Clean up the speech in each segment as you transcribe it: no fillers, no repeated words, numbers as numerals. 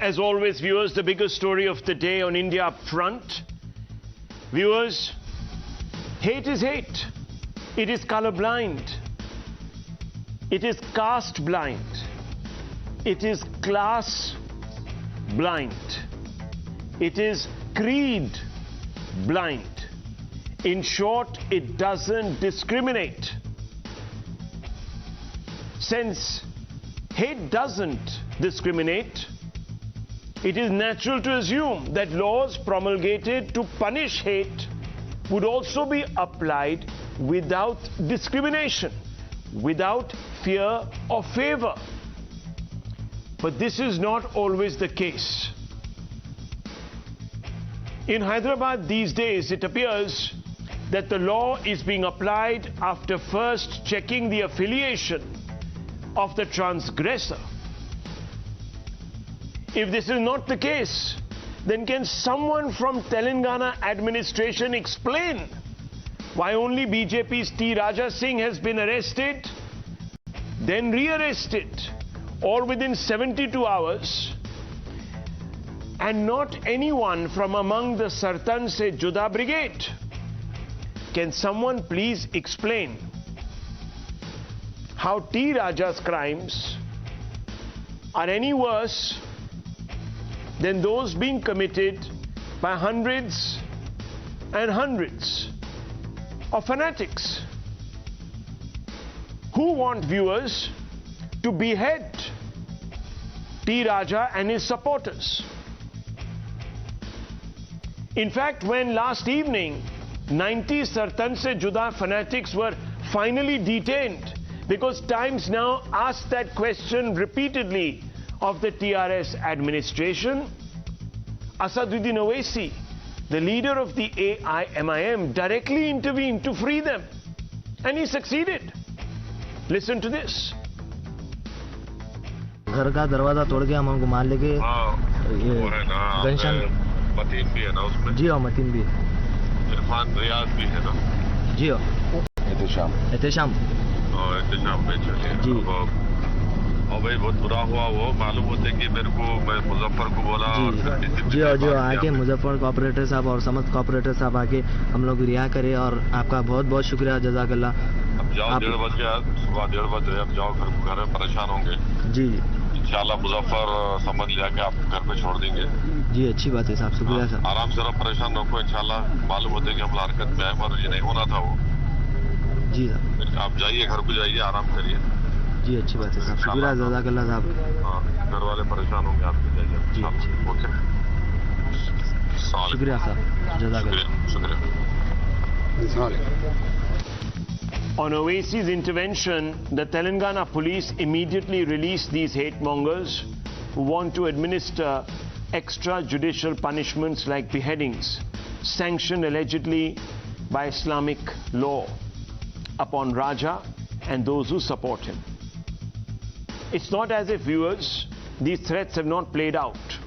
as always, viewers, the biggest story of the day on India Upfront. Viewers, hate is hate. It is colorblind. It is caste blind. It is class blind. It is creed blind. In short, it doesn't discriminate. Since hate doesn't discriminate, it is natural to assume that laws promulgated to punish hate would also be applied without discrimination, without fear or favor. But this is not always the case. In Hyderabad these days, it appears that the law is being applied after first checking the affiliation of the transgressor. If this is not the case, then can someone from Telangana administration explain why only BJP's T. Raja Singh has been arrested, then re-arrested, all within 72 hours, and not anyone from among the Sar Tan Se Juda brigade? Can someone please explain how T. Raja's crimes are any worse than those being committed by hundreds and hundreds of fanatics who want viewers to behead T. Raja and his supporters? In fact, when last evening 90 Sar Tan Se Juda fanatics were finally detained, because Times now asked that question repeatedly of the TRS administration, Asaduddin Owaisi, the leader of the AIMIM, directly intervened to free them. And he succeeded. Listen to this. घर का दरवाजा तोड़ के हम हमको मार लेके गनशन मतीन भी है ना उसमें? जी हाँ, मतीन भी, इरफान रियाज भी है ना? जी हाँ, एहतेशाम में चले जी। और भाई बहुत बुरा हुआ वो, मालूम होते कि मेरे को, मैं मुजफ्फर को बोला जी हाँ, जो आके मुजफ्फर कॉपरेटर साहब और समस्त कॉपरेटर साहब आके हम लोग रिहा करे, और आपका बहुत बहुत शुक्रिया, जज़ाकल्लाह। अब जाओ 1:30 बजे, सुबह 1:30 बजे अब जाओ घर में, परेशान होंगे जी। इंशाल्लाह मुजफ्फर समझ लिया कि आप घर पे छोड़ देंगे जी। अच्छी बात है साहब, शुक्रिया सर। आराम से रहो, परेशान रखो, इंशाल्लाह मालूम होते कि हम हरकत में आए, मगर ये नहीं होना था वो। जी सर, आप जाइए, घर पे जाइए, आराम करिए। जी, अच्छी बात है साहब, शुक्रिया, जज़ाकल्लाह साहब। हाँ, घर वाले परेशान होंगे, आप जाइए जी। ओके, शुक्रिया साहब, जज़ाकल्लाह, शुक्रिया। On Owaisi's intervention, the Telangana police immediately released these hate mongers who want to administer extrajudicial punishments like beheadings, sanctioned allegedly by Islamic law, upon Raja and those who support him. It's not as if, viewers, these threats have not played out.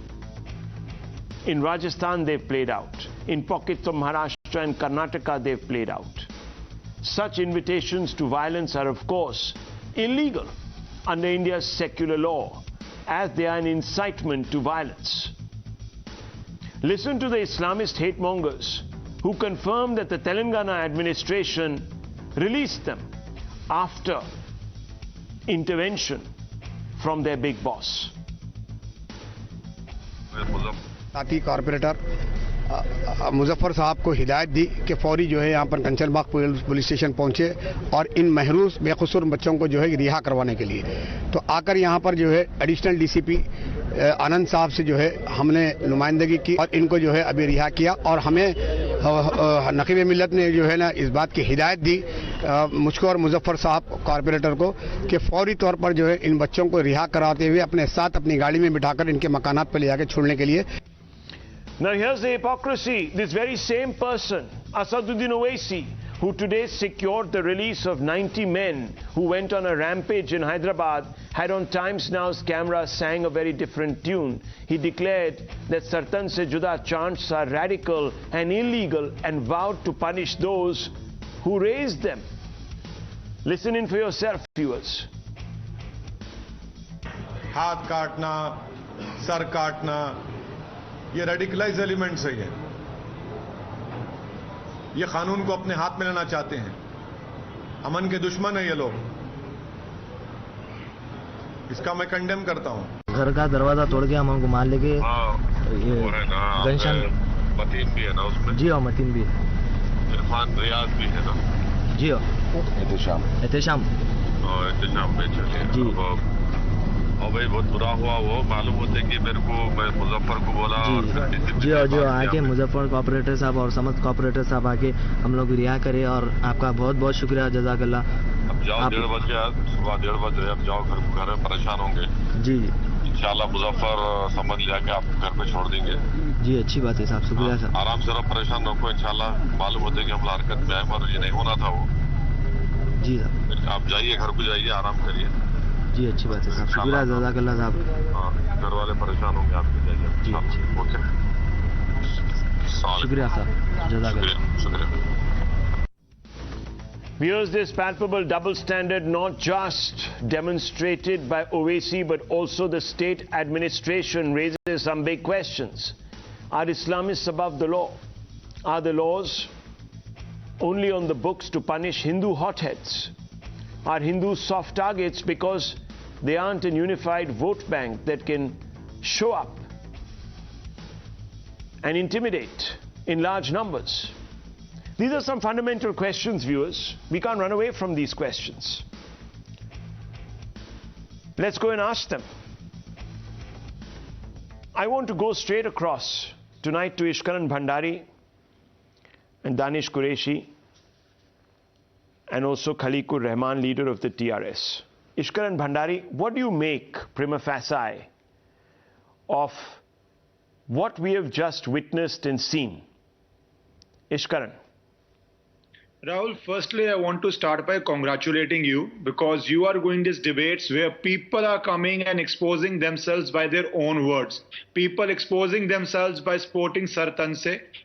In Rajasthan, they've played out. In pockets of Maharashtra and Karnataka, they've played out. Such invitations to violence are, of course, illegal under India's secular law, as they are an incitement to violence. Listen to the Islamist hate mongers who confirm that the Telangana administration released them after intervention from their big boss. साथी corporator Muzaffar साहब को हिदायत दी कि फौरी जो है यहाँ पर कंचनबाग पुलिस स्टेशन पहुँचे और इन महरूस बेकसूर बच्चों को जो है रिहा करवाने के लिए। तो आकर यहाँ पर जो है एडिशनल डीसीपी आनंद साहब से जो है हमने नुमाइंदगी की और इनको जो है अभी रिहा किया, और हमें नकीब मिल्लत ने जो है ना इस बात की हिदायत दी मुझको और मुजफ्फर साहब कॉर्पोरेटर को कि फौरी तौर पर जो है इन बच्चों को रिहा कराते हुए अपने साथ अपनी गाड़ी में बिठाकर इनके मकानात पर ले जाकर छोड़ने के लिए। Now here's the hypocrisy. This very same person, Asaduddin Owaisi, who today secured the release of 90 men who went on a rampage in Hyderabad, had on Times Now's camera sang a very different tune. He declared that Sar Tan Se Juda chants are radical and illegal and vowed to punish those who raised them. Listen in for yourself, viewers. हाथ काटना, sir काटना, ये radicalise elements है। ये कानून को अपने हाथ में लेना चाहते हैं। अमन के दुश्मन है ये लोग, इसका मैं कंडेम करता हूं। घर का दरवाजा तोड़ के हम हमको मार लेके गनशन मतीन भी है ना उसमें। जी हाँ, मतीन भी है। इरफान रियाज भी है ना। जी हाँ, एहतेशाम में चले जी। और भाई बहुत बुरा हुआ। वो मालूम होते कि मेरे को, मैं मुजफ्फर को बोला जी हाँ, जो आके मुजफ्फर कॉपरेटर साहब और समस्त कॉपरेटर साहब आके हम लोग रिहा करे, और आपका बहुत बहुत शुक्रिया, जज़ाकल्लाह। अब जाओ 1:30 बजे, सुबह 1:30 बजे अब जाओ, घर में परेशान होंगे। जी इंशाल्लाह मुजफ्फर समझ लिया कि आप घर पे छोड़ देंगे। जी, अच्छी बात है साहब, शुक्रिया साहब। आराम से रहो, परेशान रखो। इंशाल्लाह मालूम होते कि हम हरकत में आए, मगर ये नहीं होना था वो। जी साहब, आप जाइए, घर पे जाइए, आराम करिए। जी, अच्छी बात है साहब, शुक्रिया, जज़ाकल्लाह साहब। हाँ, घर वाले परेशान होंगे, आपके जाइए। जी, ओके, शुक्रिया साहब, जज़ाकल्लाह। शुक्रिया। Viewers, this palpable double standard not just demonstrated by Owaisi but also the state administration raises some big questions. Are Islamists above the law? Are the laws only on the books to punish Hindu hotheads? Are Hindus soft targets because they aren't a unified vote bank that can show up and intimidate in large numbers? These are some fundamental questions, viewers. We can't run away from these questions. Let's go and ask them. I want to go straight across tonight to Ishkarn Bhandari and Danish Qureshi and also Khaleequr Rahman, leader of the TRS. Ishkarn Bhandari, what do you make prima facie of what we have just witnessed and seen? Ishkarn. Rahul, firstly, I want to start by congratulating you because you are going these debates where people are coming and exposing themselves by their own words. People exposing themselves by supporting Sar Tan,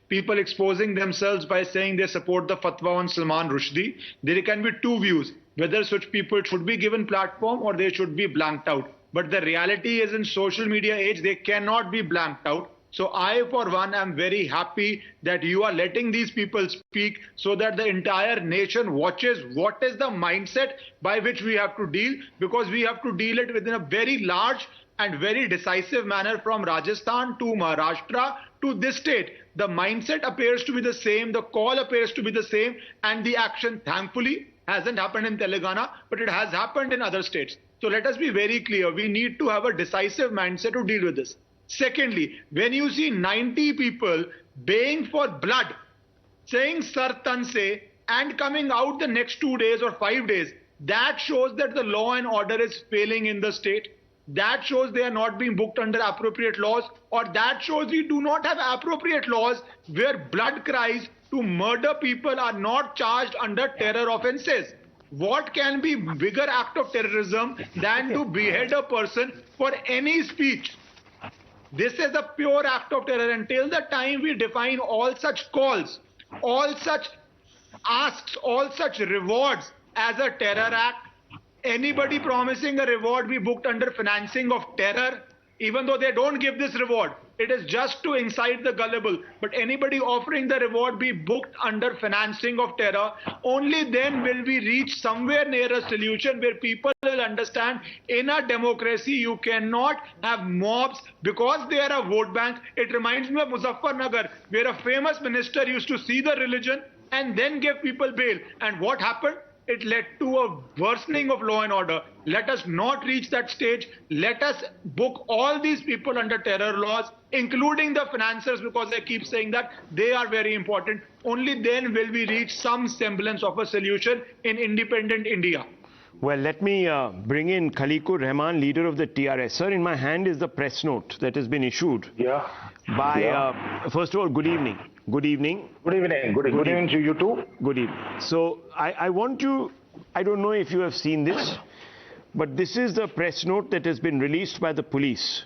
people exposing themselves by saying they support the fatwa on Salman Rushdie. There can be two views, whether such people should be given platform or they should be blanked out. But the reality is, in social media age, they cannot be blanked out. So I, for one, am very happy that you are letting these people speak so that the entire nation watches what is the mindset by which we have to deal, because we have to deal it within a very large and very decisive manner from Rajasthan to Maharashtra to this state. The mindset appears to be the same, the call appears to be the same, and the action, thankfully, hasn't happened in Telangana, but it has happened in other states. So let us be very clear. We need to have a decisive mindset to deal with this. Secondly, when you see 90 people baying for blood, saying Sar Tan and coming out the next 2 days or 5 days, that shows that the law and order is failing in the state. That shows they are not being booked under appropriate laws, or that shows we do not have appropriate laws where blood cries to murder people are not charged under terror offences. What can be bigger act of terrorism than to behead a person for any speech? This is a pure act of terror. Until the time we define all such calls, all such asks, all such rewards as a terror act, anybody promising a reward be booked under financing of terror, even though they don't give this reward, it is just to incite the gullible. But anybody offering the reward be booked under financing of terror, only then will we reach somewhere near a solution where people will understand in a democracy you cannot have mobs because they are a vote bank. It reminds me of Muzaffarnagar, where a famous minister used to see the religion and then give people bail. And what happened? It led to a worsening of law and order. Let us not reach that stage. Let us book all these people under terror laws, including the financiers, because I keep saying that they are very important. Only then will we reach some semblance of a solution in independent India. Well, let me bring in Khaleequr Rahman, leader of the TRS. Sir, in my hand is the press note that has been issued by, first of all, good evening. Good evening. Good evening. Good evening to you too. Good evening. So, I want to, I don't know if you have seen this, but this is the press note that has been released by the police.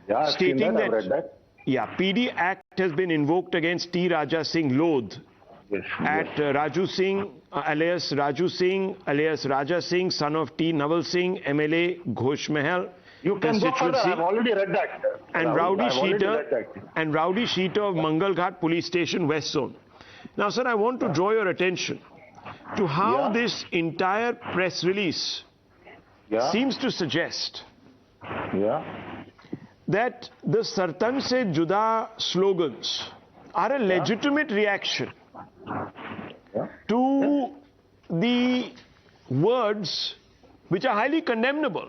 Yeah, I've seen that. I've read that. Yeah, PD Act has been invoked against T. Raja Singh Lodh at Raju Singh, alias Raju Singh, alias Raja Singh, son of T. Naval Singh, MLA Ghosh Mahal, You can go further. I've already read that. And Rowdy Sheeter of Mangal Ghat Police Station, West Zone. Now, sir, I want to draw your attention to how this entire press release seems to suggest that the Sar Tan Se Juda slogans are a legitimate reaction to the words which are highly condemnable.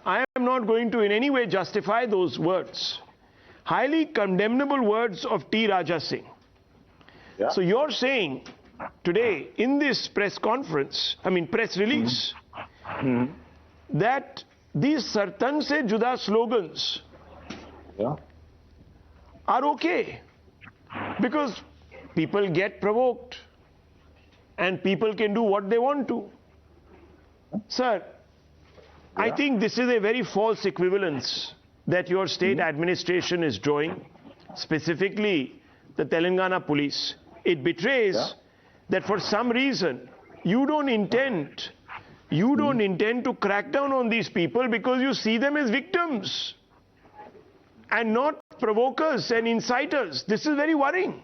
I am not going to in any way justify those words. Highly condemnable words of T. Raja Singh. So you're saying today in this press release, that these Sar Tan Se Juda slogans are okay because people get provoked and people can do what they want to. Sir, I think this is a very false equivalence that your state administration is drawing, specifically the Telangana police. It betrays that for some reason you don't intend to crack down on these people because you see them as victims and not provokers and inciters. This is very worrying.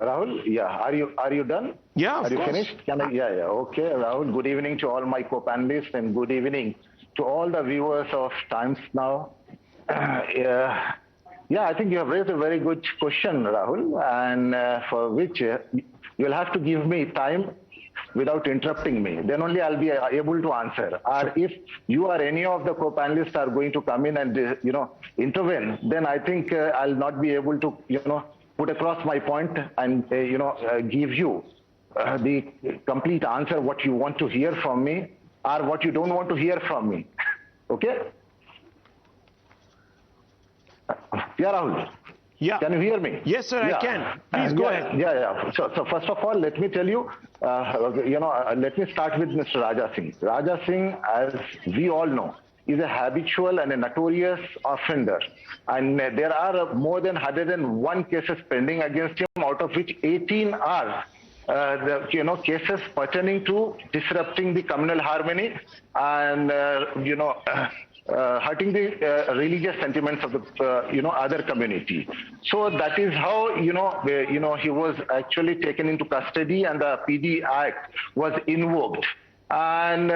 Rahul, are you done? Yeah, Are you finished? Okay, Rahul, good evening to all my co-panelists and good evening to all the viewers of Times Now. I think you have raised a very good question, Rahul, and for which you'll have to give me time without interrupting me. Then only I'll be able to answer. Or if you or any of the co-panelists are going to come in and intervene, then I think I'll not be able to put across my point and give you the complete answer what you want to hear from me or what you don't want to hear from me. Okay? Yeah, Rahul. Yeah. Can you hear me? Yes, sir, I can. Please go ahead. So first of all, let me tell you, let me start with Mr. Raja Singh. Raja Singh, as we all know, is a habitual and a notorious offender. And there are more than 101 cases pending against him, out of which 18 are cases pertaining to disrupting the communal harmony and hurting the religious sentiments of the other community. So that is how he was actually taken into custody and the PD Act was invoked. And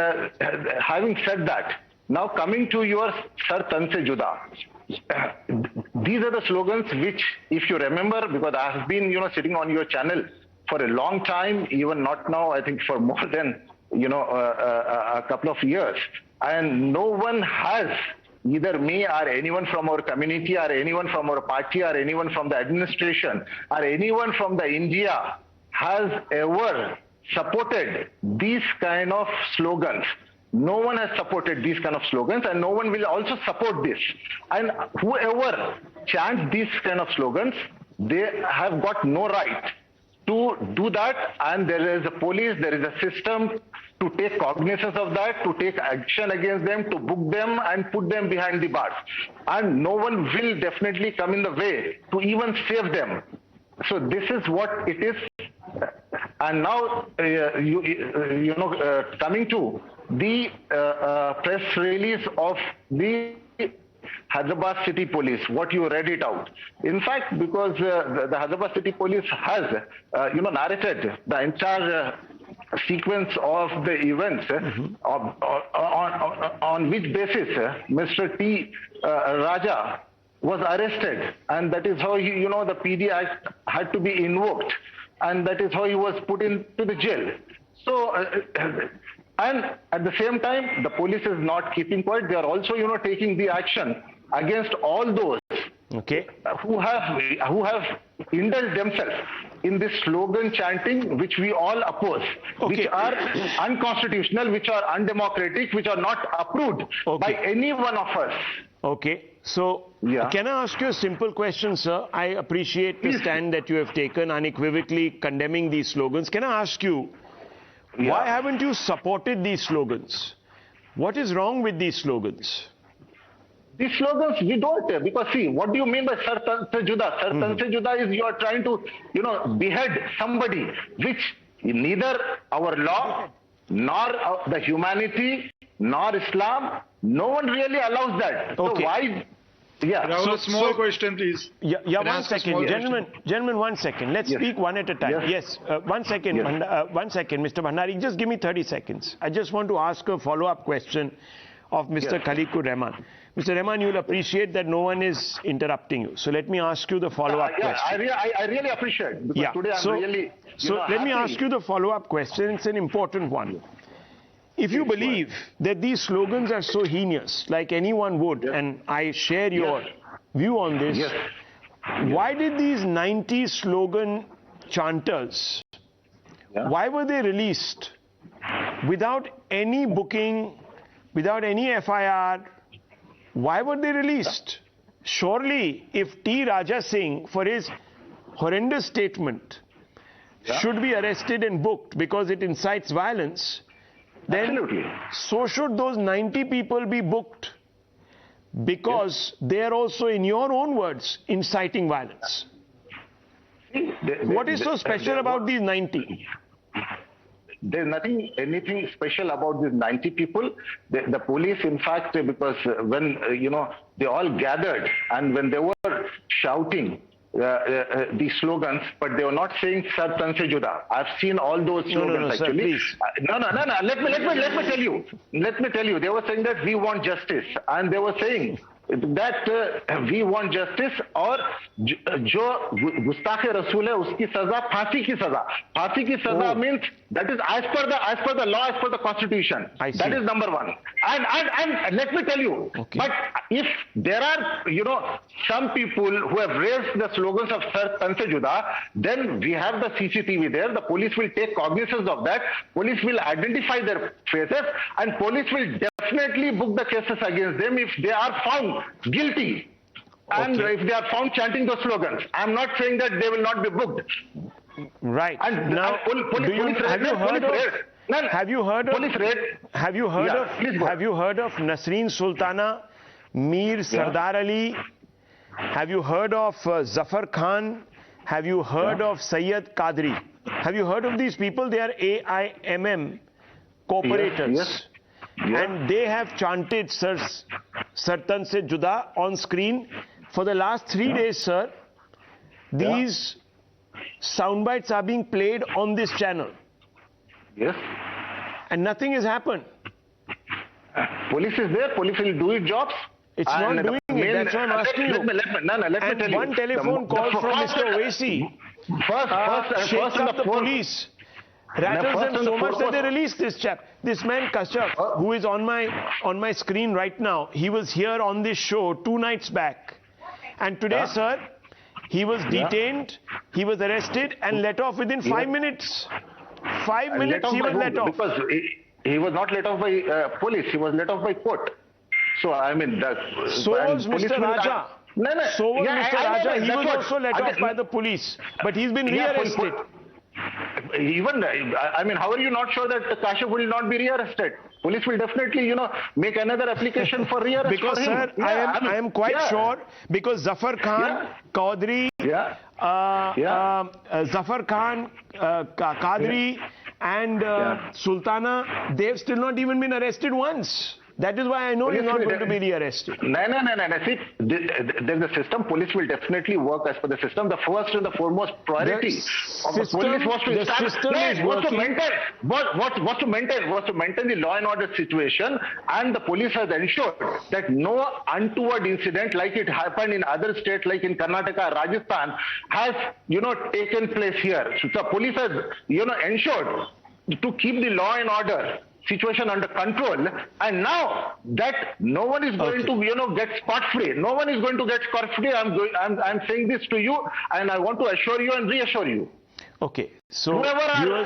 having said that, now coming to your Sar Tan Se Juda. These are the slogans which, if you remember, because I have been sitting on your channel for a long time, even not now, I think for more than a couple of years, and no one has, either me or anyone from our community or anyone from our party or anyone from the administration or anyone from the India has ever supported these kind of slogans. No one has supported these kind of slogans, and no one will also support this. And whoever chants these kind of slogans, they have got no right to do that, and there is a police, there is a system to take cognizance of that, to take action against them, to book them and put them behind the bars. And no one will definitely come in the way to even save them. So this is what it is. And now, coming to the press release of the Hyderabad City Police, what you read it out. In fact, because the Hyderabad City Police has, narrated the entire sequence of the events on which basis Mr. T. Raja was arrested, and that is how the PD Act had to be invoked, and that is how he was put into the jail. So, and at the same time, the police is not keeping quiet. They are also, taking the action against all those who have indulged themselves in this slogan chanting, which we all oppose, which are unconstitutional, which are undemocratic, which are not approved by any one of us. Okay. So, can I ask you a simple question, sir? I appreciate the stand that you have taken, unequivocally condemning these slogans. Can I ask you, why haven't you supported these slogans? What is wrong with these slogans? These slogans, we don't, because see, what do you mean by Sar Tan Se Juda? Sar Tan Se Juda is you are trying to, behead somebody, which neither our law, nor the humanity, nor Islam, No one really allows that. Okay. So why? Yeah. Rahul, small question, please. Yeah, one second, gentlemen, 1 second. Let's speak one at a time. Yes, 1 second, Yes. 1 second, Mr. Bhandari. Just give me 30 seconds. I just want to ask a follow-up question of Mr. Khaleequr Rahman. Mr. Rahman, you'll appreciate that no one is interrupting you. So let me ask you the follow-up question. I really appreciate it because today I'm really. Let me ask you the follow-up question. It's an important one. If you believe that these slogans are so heinous, like anyone would, and I share your view on this, why did these 90 slogan chanters, why were they released without any booking, without any FIR? Why were they released? Surely, if T. Raja Singh, for his horrendous statement, should be arrested and booked because it incites violence, then so should those 90 people be booked because they are also, in your own words, inciting violence. What is so special about these 90? There's anything special about these 90 people. The police, in fact, because when, they all gathered and when they were shouting these slogans, but they were not saying Sar Tan Juda. I've seen all those slogans actually. Sir, no. Let me tell you. Let me tell you. They were saying that we want justice, and they were saying that we want justice और जो गुस्ताखे रसूल है उसकी सजा फांसी की सजा means that is as per the law, as per the constitution. That is number one. And let me tell you, but if there are some people who have raised the slogans of Sar Tan se Juda, then we have the CCTV there. The police will take cognizance of that. Police will identify their faces, and police will definitely book the cases against them if they are found guilty and if they are found chanting those slogans. I'm not saying that they will not be booked. Right. And now, have you heard of Nasreen Sultana, Mir Sardar Ali? Have you heard of Zafar Khan? Have you heard of Sayyid Qadri? Have you heard of these people? They are AIMM cooperators. Yes. And they have chanted Sar Tan se Juda on screen for the last 3 days, sir. These sound bites are being played on this channel. Yes. And nothing has happened. Police is there. Police will do its jobs. It's not doing it. That's why I'm asking you. Let me tell you. One telephone call from Mr. Owaisi shakes up the police. Rattles them so much that they release this chap. This man Kashyap, who is on my screen right now, he was here on this show 2 nights back. And today, sir, he was detained, he was arrested and let off within 5 minutes. 5 minutes he was let off. Because he was not let off by police, he was let off by court. So, I mean... So was Mr. Raja. So was Mr. Raja. He was also let off by the police. But he's been rearrested. Even, I mean, how are you not sure that Kashyap will not be rearrested? Police will definitely, make another application for rearrest. Because, for him. sir, I am quite sure, because Zafar Khan, Qadri, Zafar Khan, Qadri, and Sultana, they've still not even been arrested once. That is why I know you're not going to be rearrested. No. See, there's a system. Police will definitely work as per the system. The first and the foremost priority of the police was to maintain the law and order situation, and the police has ensured that no untoward incident like it happened in other states like in Karnataka, Rajasthan has taken place here. So the police has ensured to keep the law and order situation under control, and now that no one is going to get scot-free. No one is going to get scot-free. I'm saying this to you, and I want to assure you and reassure you. Okay, so whoever are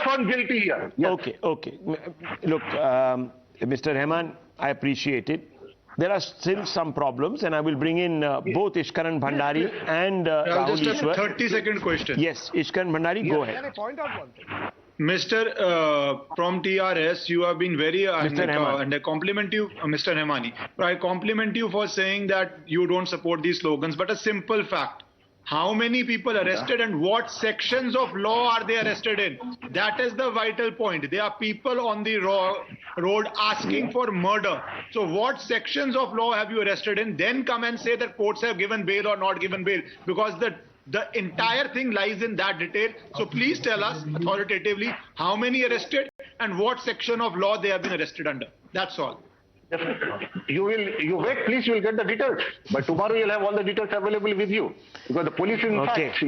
found guilty here. Yes. Okay. Look, Mr. Rahman, I appreciate it. There are still some problems, and I will bring in both Ishkarn Bhandari and Rahul Easwar. Just a 30-second question. Yes, Ishkarn Bhandari, go ahead. Can I point out one thing? Mr. From TRS, you have been very and I compliment you, Mr. Rahmani. I compliment you for saying that you don't support these slogans, but a simple fact. how many people arrested and what sections of law are they arrested in? That is the vital point. There are people on the road asking for murder. So what sections of law have you arrested in? Then come and say that courts have given bail or not given bail, because the entire thing lies in that detail. So please tell us authoritatively how many arrested and what section of law they have been arrested under. That's all. You wait, please, you will get the details. But tomorrow you'll have all the details available with you. Because the police, in fact,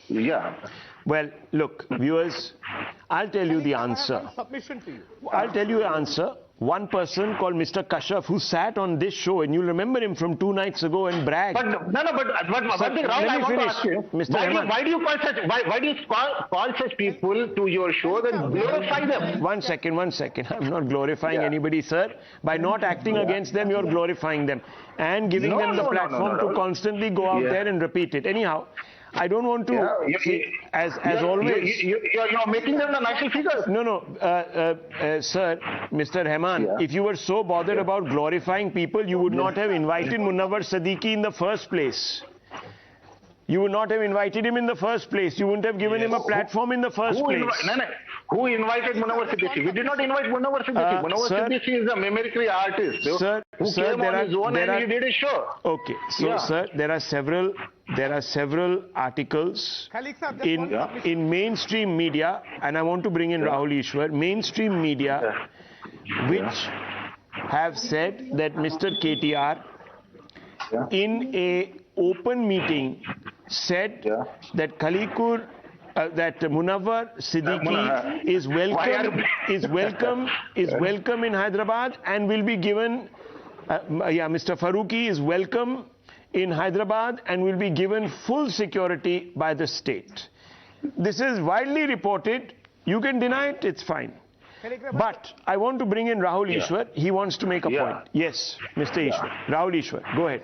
yeah. Well, look, viewers, I'll tell you the answer. I'll tell you the answer. One person called Mr. Kashyap, who sat on this show, and you'll remember him from 2 nights ago, and bragged. But one thing, Rahul, I want to ask you, why do you call such people to your show and glorify them? One second. I'm not glorifying anybody, sir. By not acting against them, you're glorifying them and giving them the platform to constantly go out there and repeat it. Anyhow, I don't want to see, as always. You're making them the national figures. No, sir, Mr. Rahman, if you were so bothered about glorifying people, you would not have invited Munawar Siddiqui in the first place. You would not have invited him in the first place. You wouldn't have given him a platform in the first place. Who invited Munawar Siddiqui? We did not invite Munawar Siddiqui. Munawar Siddiqui is a mimicry artist who came on his own and he did a show. Okay, so sir, there are several articles in mainstream media, and I want to bring in Rahul Easwar, mainstream media, which have said that Mr. KTR in a open meeting said that Khaleequr, that Munawar Siddiqui is welcome in Hyderabad and will be given. Mr. Farooqi is welcome in Hyderabad and will be given full security by the state. This is widely reported. You can deny it, it's fine. But I want to bring in Rahul Easwar. He wants to make a point. Yes, Mr. Easwar. Rahul Easwar, go ahead.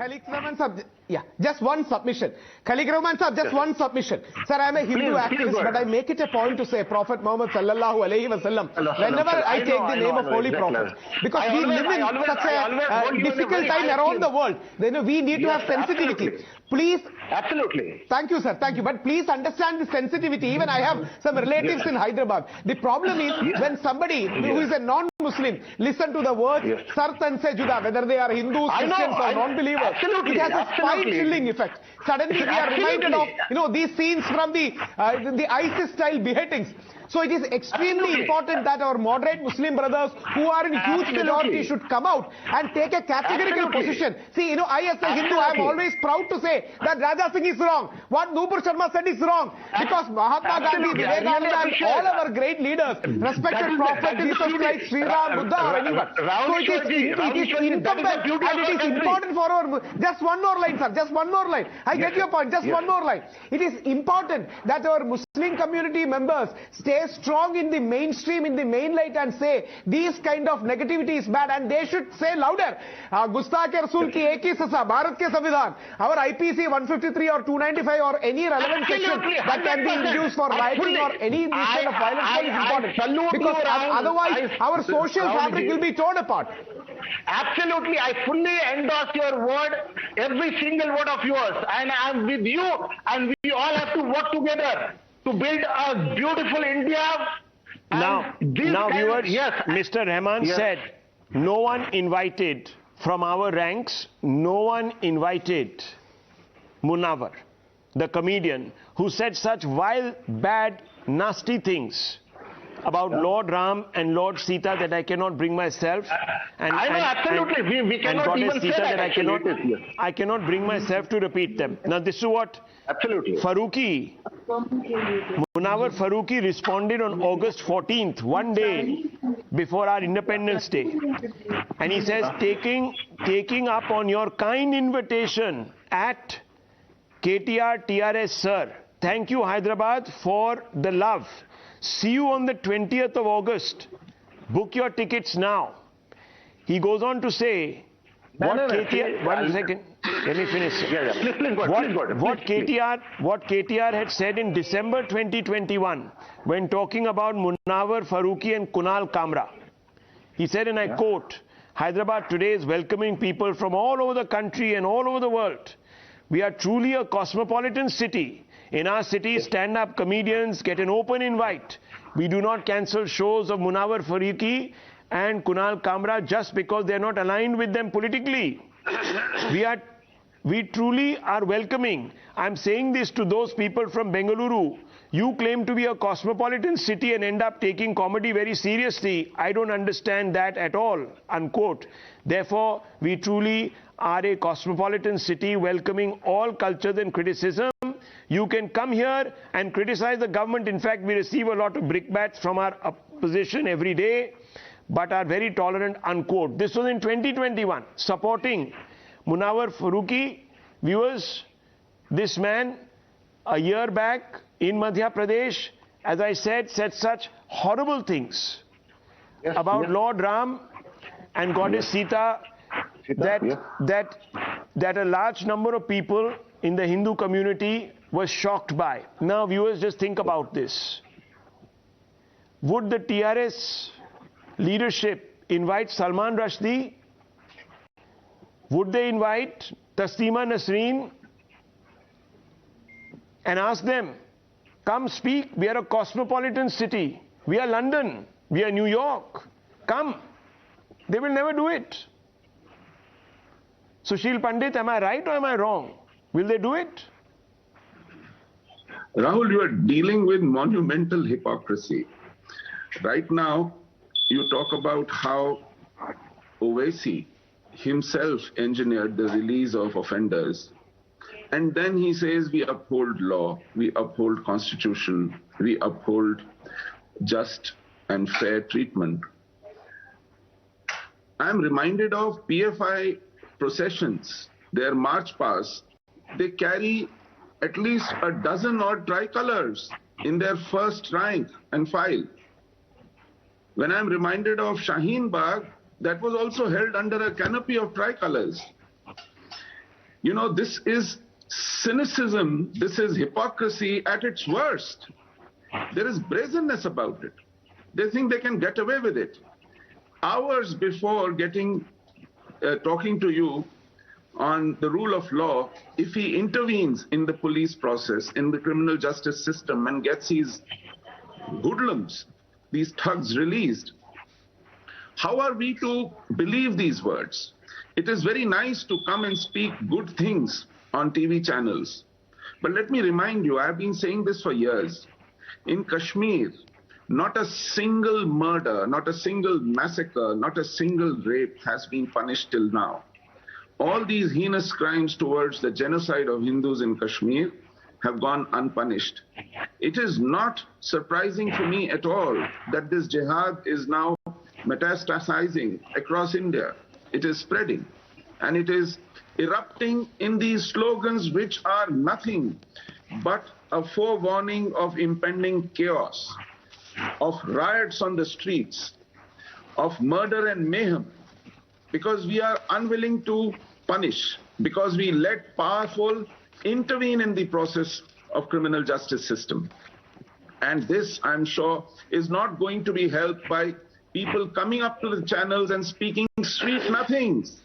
Just one submission. Khaleequr Rahman sir, just one submission. Sir, I am a Hindu activist, but I make it a point to say Prophet Muhammad sallallahu alaihi wasallam whenever I take the name of Holy Prophet. Because we live in such a difficult time around the world. Then we need to have sensitivity. Please. Absolutely. Thank you, sir. Thank you. But please understand the sensitivity. Even I have some relatives in Hyderabad. The problem is when somebody who is a non-Muslim listen to the words Sar Tan se juda, whether they are Hindus, Christians or non-believers, it has a spine-chilling effect. Suddenly we are reminded of these scenes from the ISIS-style beheadings. So it is extremely important that our moderate Muslim brothers who are in huge majority should come out and take a categorical position. See, I as a Hindu, I am always proud to say that Raja Singh is wrong. What Nupur Sharma said is wrong. Because Mahatma Gandhi, Vivekananda and all our great leaders, respected Prophet Jesus Christ, Sri Ram, Buddha or anyone. So it is incumbent and it is important for our... Just one more line, sir. Just one more line. I get your point. Just one more line. It is important that our Muslim community members stay strong in the mainstream, in the main light and say these kind of negativity is bad, and they should say louder. Gustakh Rasool ki ek hi saza, Bharat ke Samvidhan, our IPC 153 or 295 or any relevant section that can be induced for rioting or any kind of violence is important. Because otherwise our social fabric will be torn apart. Absolutely, I fully endorse your word, every single word of yours, and I am with you, and we all have to work together to build a beautiful India. Now viewers, Mr. Rahman said, no one invited from our ranks, no one invited Munawar, the comedian, who said such vile, bad, nasty things about Lord Ram and Lord Sita that I cannot bring myself. Absolutely. We cannot even say that. I cannot bring myself to repeat them. Now this is what Munawar Farooqi responded on August 14th, one day before our Independence Day. And he says, taking up on your kind invitation at KTR TRS sir. Thank you Hyderabad for the love. See you on the 20th of August. Book your tickets now. He goes on to say, one second, let me finish. What KTR had said in December 2021 when talking about Munawar Farooqi and Kunal Kamra. He said, and I quote, Hyderabad today is welcoming people from all over the country and all over the world. We are truly a cosmopolitan city. In our city, stand-up comedians get an open invite. We do not cancel shows of Munawar Farooqi and Kunal Kamra just because they're not aligned with them politically. We truly are welcoming. I'm saying this to those people from Bengaluru. You claim to be a cosmopolitan city and end up taking comedy very seriously. I don't understand that at all, unquote. Therefore, we truly are a cosmopolitan city welcoming all cultures and criticism. You can come here and criticize the government. In fact, we receive a lot of brickbats from our opposition every day, but are very tolerant, unquote. This was in 2021, supporting Munawar Farooqi. Viewers, this man, a year back in Madhya Pradesh, as I said such horrible things about Lord Ram and Goddess Sita that a large number of people in the Hindu community was shocked by. Now, viewers, just think about this. Would the TRS leadership invite Salman Rushdie? Would they invite Taslima Nasreen and ask them, come speak, we are a cosmopolitan city, we are London, we are New York, come. They will never do it. Shushil Pandit, am I right or am I wrong? Will they do it? Rahul, you are dealing with monumental hypocrisy. Right now, you talk about how Owaisi himself engineered the release of offenders. And then he says we uphold law, we uphold constitution, we uphold just and fair treatment. I'm reminded of PFI processions, their march past. They carry at least a dozen odd tricolors in their first rank and file. When I'm reminded of Shaheen Bagh, that was also held under a canopy of tricolors. You know, this is cynicism, this is hypocrisy at its worst. There is brazenness about it. They think they can get away with it. Hours before talking to you on the rule of law, if he intervenes in the police process, in the criminal justice system, and gets his hoodlums, these thugs, released, how are we to believe these words? It is very nice to come and speak good things on TV channels. But let me remind you, I've been saying this for years. In Kashmir, not a single murder, not a single massacre, not a single rape has been punished till now. All these heinous crimes towards the genocide of Hindus in Kashmir have gone unpunished. It is not surprising to me at all that this jihad is now metastasizing across India. It is spreading, and it is erupting in these slogans which are nothing but a forewarning of impending chaos, of riots on the streets, of murder and mayhem, because we are unwilling to punish, because we let powerful intervene in the process of criminal justice system. And this, I'm sure, is not going to be helped by people coming up to the channels and speaking sweet nothings,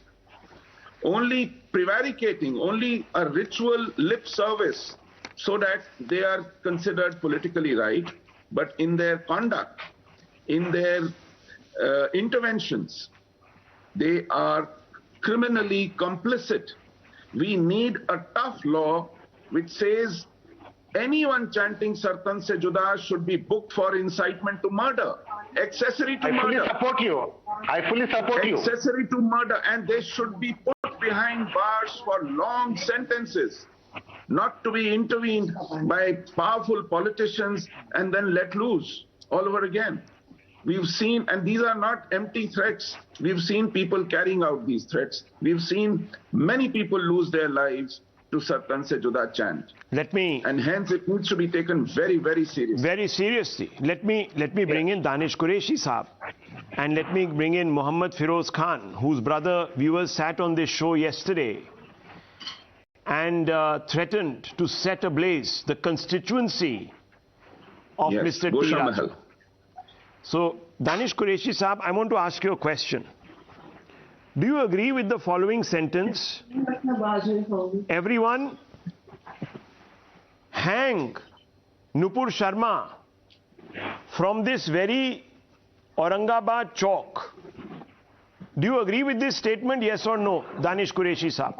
only prevaricating, only a ritual lip service, so that they are considered politically right, but in their conduct, in their interventions, they are criminally complicit. We need a tough law which says anyone chanting Sar Tan se Juda should be booked for incitement to murder, accessory to murder. I fully support you. Accessory to murder, and they should be put behind bars for long sentences, not to be intervened by powerful politicians and then let loose all over again. We've seen, and these are not empty threats, we've seen people carrying out these threats. We've seen many people lose their lives to Sar Tan se Juda chant. And hence it needs to be taken very, very seriously. Very seriously. Let me bring in Danish Qureshi Saab, and let me bring in Mohammad Firoz Khan, whose brother, viewers, sat on this show yesterday and threatened to set ablaze the constituency of Mr. T. So, Danish Qureshi Saab, I want to ask you a question. Do you agree with the following sentence? Everyone hang Nupur Sharma from this very Aurangabad chalk. Do you agree with this statement, yes or no, Danish Qureshi Saab?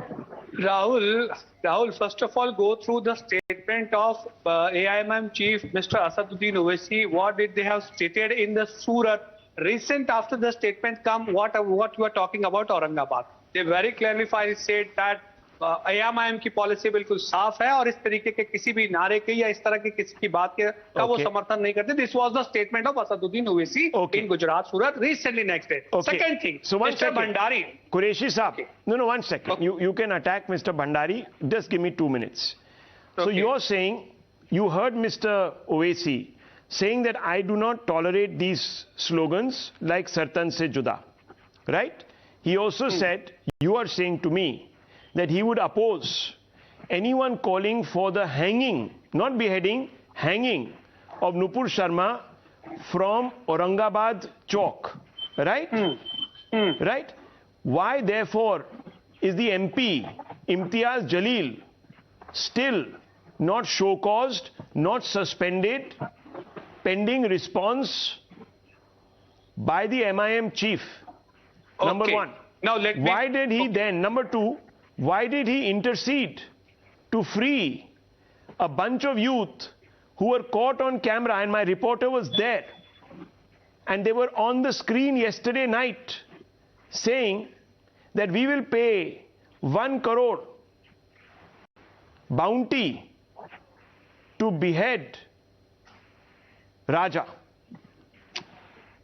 Rahul, first of all, go through the statement of AIMIM Chief Mr. Asaduddin Owaisi. What did they have stated in the Surat? Recent after the statement come, what you are talking about Aurangabad. They very clearly said that AIMIM की policy बिल्कुल साफ है और इस तरीके के किसी भी नारे के या इस तरह की किसी की बात के का वो समर्थन नहीं करते. This was the statement of Asaduddin Owaisi in Gujarat, Surat, recently next day. Second thing, so Mr. Bhandari. Qureshi Saab, no, 1 second. You can attack Mr. Bhandari. Just give me 2 minutes. So you're saying, you heard Mr. Owaisi saying that I do not tolerate these slogans like Sar Tan se Juda, right? He also said, you are saying to me, that he would oppose anyone calling for the hanging, not beheading, hanging of Nupur Sharma from Aurangabad Chowk, right? Right? Why, therefore, is the MP, Imtiaz Jalil, still not show-caused, not suspended, pending response by the MIM chief? Number one. Now let me... Why did he then, number two, why did he intercede to free a bunch of youth who were caught on camera, and my reporter was there, and they were on the screen yesterday night saying that we will pay 1 crore bounty to behead Raja?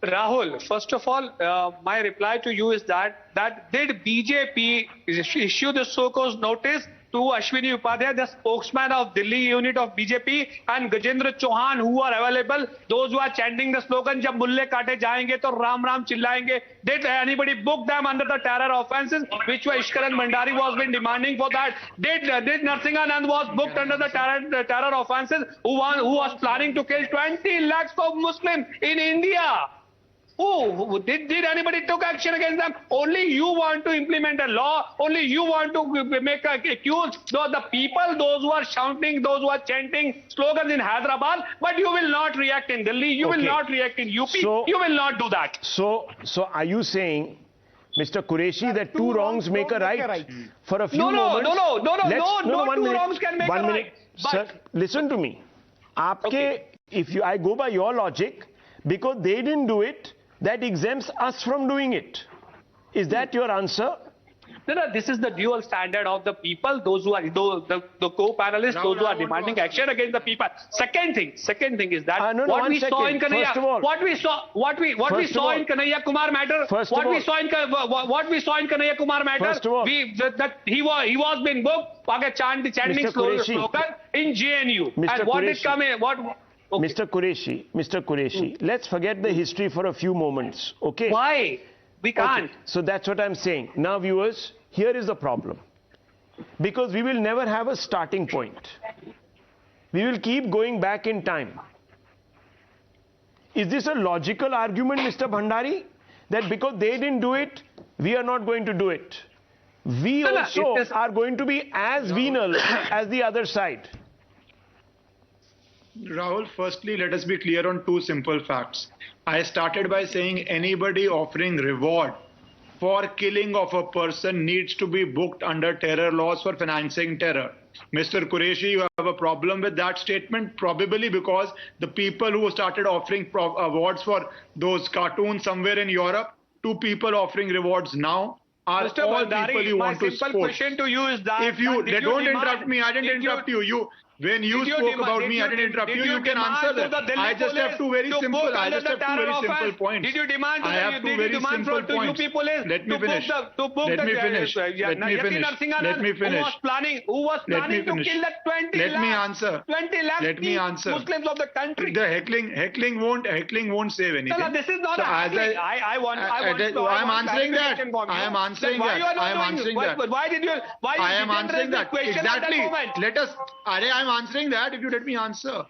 Rahul, first of all, my reply to you is that did BJP issue the so-called notice to Ashwini Upadhyay, the spokesman of Delhi unit of BJP, and Gajendra Chauhan, who are available, those who are chanting the slogan, "Jab mulle kaate jayenge to Ram Ram chillayenge"? Did anybody book them under the terror offences, which were Ishkarn Bhandari was been demanding for that? Did Narsinganand was booked under the terror offences, who was planning to kill 20 lakhs of Muslims in India? Did anybody took action against them? Only you want to implement a law. Only you want to make accuse the people, those who are shouting, those who are chanting slogans in Hyderabad. But you will not react in Delhi. You will not react in UP. You will not do that. So are you saying, Mr. Qureshi, that two wrongs make a right? For a few moments. No, two wrongs can make a right. Sir, listen to me. I go by your logic, because they didn't do it, that exempts us from doing it. Is that your answer? No, this is the dual standard of the people, those who are the co-panelists, those who are demanding action against the people. Second thing is that what we saw in Kanhaiya Kumar matter, what we saw in Kanhaiya Kumar matter, that he was being booked, chanting slogan in JNU. And what did come in? Mr. Qureshi, let's forget the history for a few moments, okay? Why? We can't. Okay. So that's what I'm saying. Now, viewers, here is the problem. Because we will never have a starting point. We will keep going back in time. Is this a logical argument, Mr. Bhandari? That because they didn't do it, we are not going to do it. We also are going to be as venal as the other side. Rahul, firstly, let us be clear on two simple facts. I started by saying anybody offering reward for killing of a person needs to be booked under terror laws for financing terror. Mr. Qureshi, you have a problem with that statement, probably because the people who started offering awards for those cartoons somewhere in Europe, two people offering rewards now, are Mr. all Bhandari, people you want to support. My simple question to you is that... If you... Don't interrupt me, I didn't interrupt you. When you spoke about me, I didn't interrupt you. You can answer that. I just have two very simple points. Did you demand I have two very simple points. Let me finish. Let me finish. Who was planning to kill the 20 lakhs Muslims of the country? The heckling won't save anything. No, this is not heckling. I am answering that. I am answering that. Why did you answering that? Exactly. Let us. I'm answering that if you let me answer.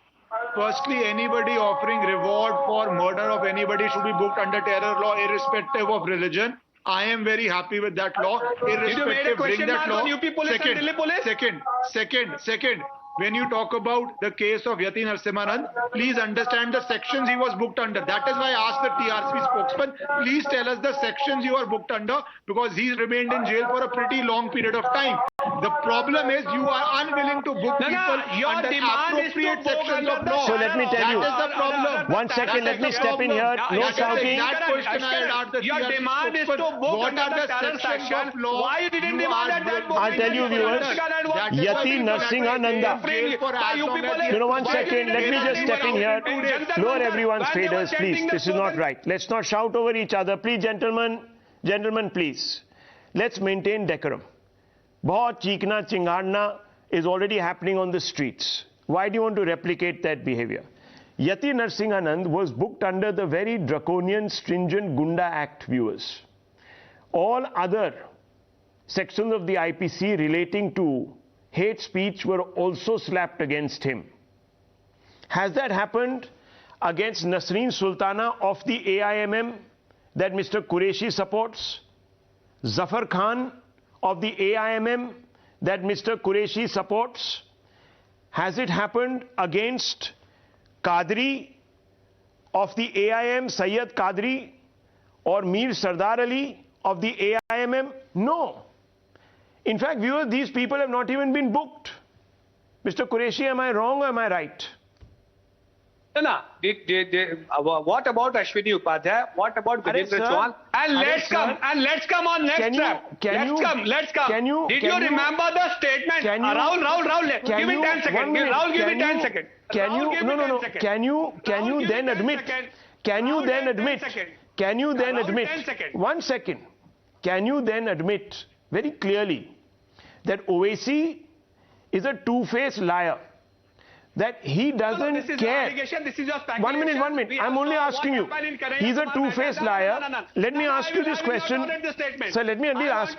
Firstly, anybody offering reward for murder of anybody should be booked under terror law irrespective of religion. I am very happy with that law. Did you make a question mark on UP police and Delhi police? Second. When you talk about the case of Yati Narasimhanand, please understand the sections he was booked under. That is why I asked the TRC spokesman, please tell us the sections you are booked under, because he's remained in jail for a pretty long period of time. The problem is you are unwilling to book people under appropriate sections of law. So let me tell you. That is the problem. 1 second, let me step in here. No shouting. That question I had asked the Your TRC demand is to spokesman. book What under are the the terror sections section? of law? Why you didn't demand at that moment? I'll tell you, viewers. Yati Narasimhananda. No, 1 second. Let me just step in here. Lower everyone's faders, please. This is not right. Let's not shout over each other. Please, gentlemen, please. Let's maintain decorum. Bahut cheekna chingadna is already happening on the streets. Why do you want to replicate that behavior? Yati Narasimhanand was booked under the very draconian, stringent Gunda Act, viewers. All other sections of the IPC relating to hate speech were also slapped against him. Has that happened against Nasreen Sultana of the AIMM that Mr. Qureshi supports? Zafar Khan of the AIMM that Mr. Qureshi supports? Has it happened against Qadri of the AIM, Sayyid Qadri, or Mir Sardar Ali of the AIMM? No. In fact, viewers, these people have not even been booked. Mr. Qureshi, am I wrong or am I right? No. What about Ashwini Upadhyay? What about Gajendra Chauhan? And let's come on next step. Let's come. Did you remember the statement? Rahul, give me 10 seconds. Rahul, give me 10 seconds. Can you then admit 1 second. Can you then admit very clearly that Owaisi is a two-faced liar? That he doesn't care. This is just 1 minute. I'm only asking you. He's a two-faced liar. Let me ask you this question. Sir, let me ask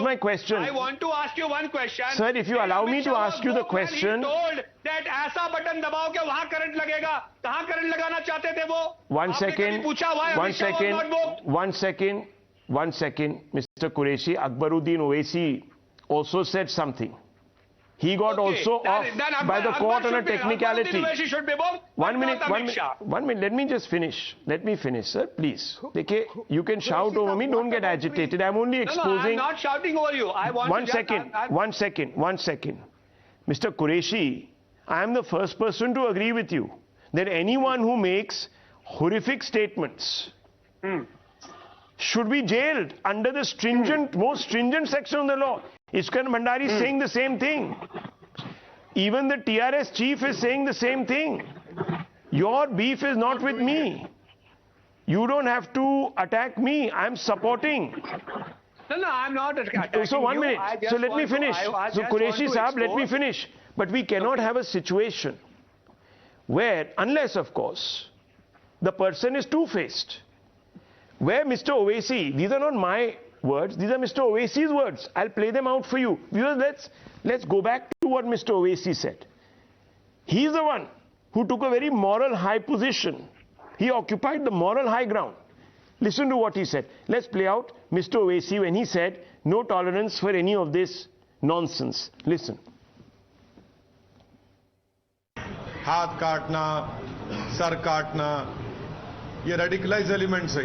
my question. I want to ask you one question. Sir, if you allow me to ask you the question. Told that ऐसा button दबाओ कि वहाँ current लगेगा. कहाँ current लगाना चाहते थे वो? 1 second. 1 second. Mr. Qureshi, Akbaruddin Owaisi also said something. He got also off by the court on a technicality. 1 minute. Let me just finish. Let me finish, sir, please. You can shout over me. Don't get agitated. I'm only exposing. I'm not shouting over you. I want 1 second. 1 second. Mr. Qureshi, I am the first person to agree with you that anyone who makes horrific statements should be jailed under the most stringent section of the law. Ishkarn Bhandari is saying the same thing. Even the TRS chief is saying the same thing. Your beef is not with me. You don't have to attack me. I'm supporting. No, I'm not attacking. So 1 minute. So let me finish. So Qureshi Saab, let me finish. But we cannot have a situation where, unless of course, the person is two-faced. Where Mr. Owaisi, these are not my words, these are Mr. Owaisi's words. I'll play them out for you. Viewers, let's go back to what Mr. Owaisi said. He's the one who took a very moral high position. He occupied the moral high ground. Listen to what he said. Let's play out Mr. Owaisi when he said no tolerance for any of this nonsense. Listen. हाथ काटना, sir काटना, ये radicalise elements है